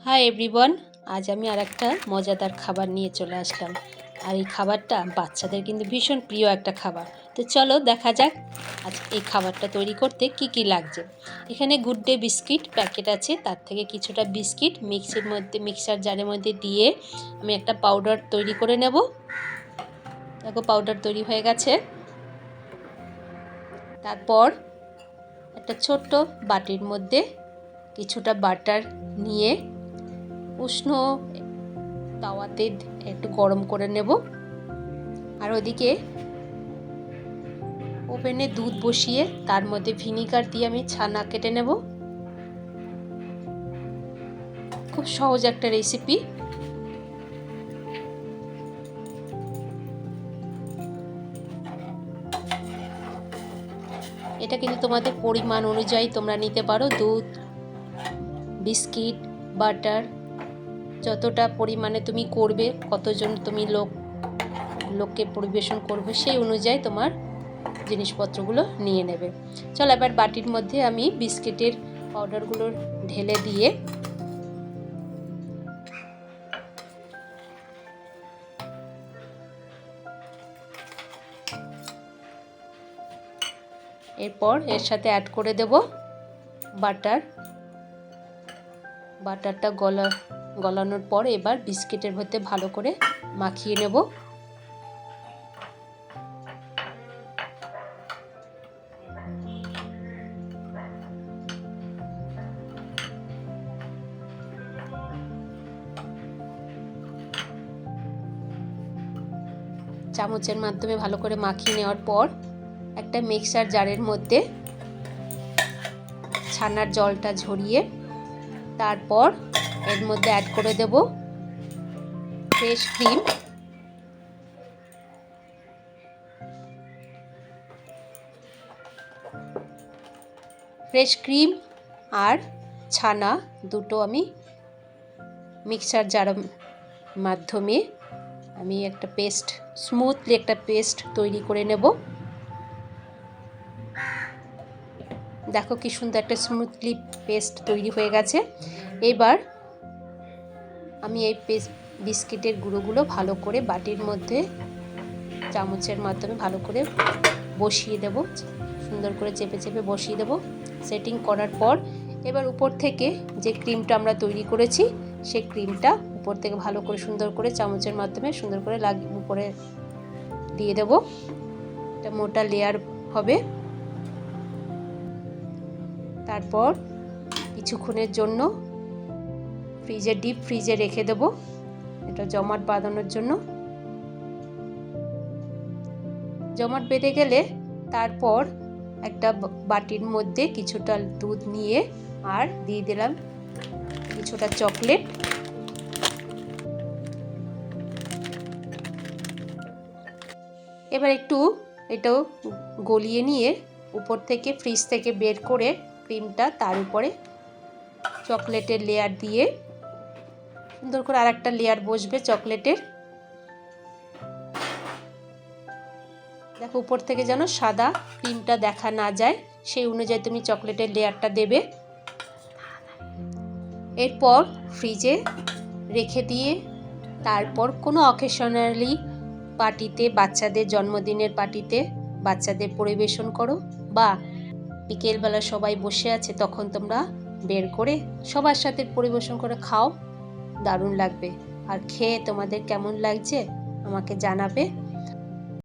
Hi everyone, আজ আমি আরেকটা মজাদার খাবার নিয়ে চলে আসলাম। আর এই খাবারটা বাচ্চাদের কিন্তু ভীষণ প্রিয় একটা খাবার। তো চলো দেখা যাক আজ এই খাবারটা তৈরি করতে কি কি লাগছে। এখানে গুড ডে বিস্কিট প্যাকেট আছে, তার থেকে কিছুটা বিস্কিট মিক্সার জারের মধ্যে দিয়ে আমি একটা পাউডার তৈরি করে নেব। দেখো পাউডার তৈরি হয়ে গেছে। তারপর একটা ছোট্ট বাটির মধ্যে কিছুটা বাটার নিয়ে উষ্ণ তাওয়াতে একটু গরম করে নেব। আর ওদিকে ওভেনে দুধ বসিয়ে তার মধ্যে ভিনিগার দিয়ে আমি ছানা কেটে নেব। খুব সহজ একটা রেসিপি। এটা কিন্তু তোমাদের পরিমাণ অনুযায়ী তোমরা নিতে পারো। দুধ, বিস্কিট, বাটার যতটা পরিমাণে তুমি করবে, কতজন তুমি লোককে পরিবেশন করবে সেই অনুযায়ী তোমার জিনিসপত্রগুলো নিয়ে নেবে। চলো এবার বাটির মধ্যে আমি বিস্কিটের পাউডারগুলো ঢেলে দিয়ে এরপর এর সাথে অ্যাড করে দেব বাটারটা গলানোর পর এবার বিস্কিটের মধ্যে ভালো করে মাখিয়ে নেব। চামচের মাধ্যমে ভালো করে মাখিয়ে নেওয়ার পর একটা মিক্সার জারের মধ্যে ছানার জলটা ঝরিয়ে তারপর এর মধ্যে অ্যাড করে দেব ফ্রেশ ক্রিম আর ছানা দুটো আমি মিক্সার জারের মাধ্যমে আমি একটা স্মুথলি একটা পেস্ট তৈরি করে নেব। দেখো কি সুন্দর একটা স্মুথলি পেস্ট তৈরি হয়ে গেছে। এবার আমি এই বিস্কিটের গুঁড়োগুলো ভালো করে বাটির মধ্যে চামচের মাধ্যমে ভালো করে বসিয়ে দেব। সুন্দর করে চেপে চেপে বসিয়ে দেব। সেটিং করার পর এবার উপর থেকে যে ক্রিমটা আমরা তৈরি করেছি সেই ক্রিমটা উপর থেকে ভালো করে সুন্দর করে চামচের মাধ্যমে সুন্দর করে উপরে দিয়ে দেব। একটা মোটা লেয়ার হবে। তারপর কিছুক্ষণের জন্য ডিপ ফ্রিজে রেখে দেব, এটা জমাট বাঁধানোর জন্য। জমাট বেঁধে গেলে তারপর একটা বাটির মধ্যে কিছুটা দুধ নিয়ে আর দিয়ে দিলাম কিছুটা চকলেট। এবার একটু এটাও গলিয়ে নিয়ে উপর থেকে ফ্রিজ থেকে বের করে ক্রিমটা তার উপরে চকলেটের লেয়ার দিয়ে সুন্দর করে আরেকটা লেয়ার বসবে চকলেটের। দেখো উপর থেকে যেন সাদা ক্রিমটা দেখা না যায় সেই অনুযায়ী তুমি চকলেটের লেয়ারটা দেবে। এরপর ফ্রিজে রেখে দিয়ে তারপর কোনো অকেশনালি পার্টিতে, বাচ্চাদের জন্মদিনের পার্টিতে বাচ্চাদের পরিবেশন করো, বা বিকেলবেলা সবাই বসে আছে তখন তোমরা বের করে সবার সাথে পরিবেশন করে খাও, দারুণ লাগবে। আর খেয়ে তোমাদের কেমন লাগছে আমাকে জানাবে।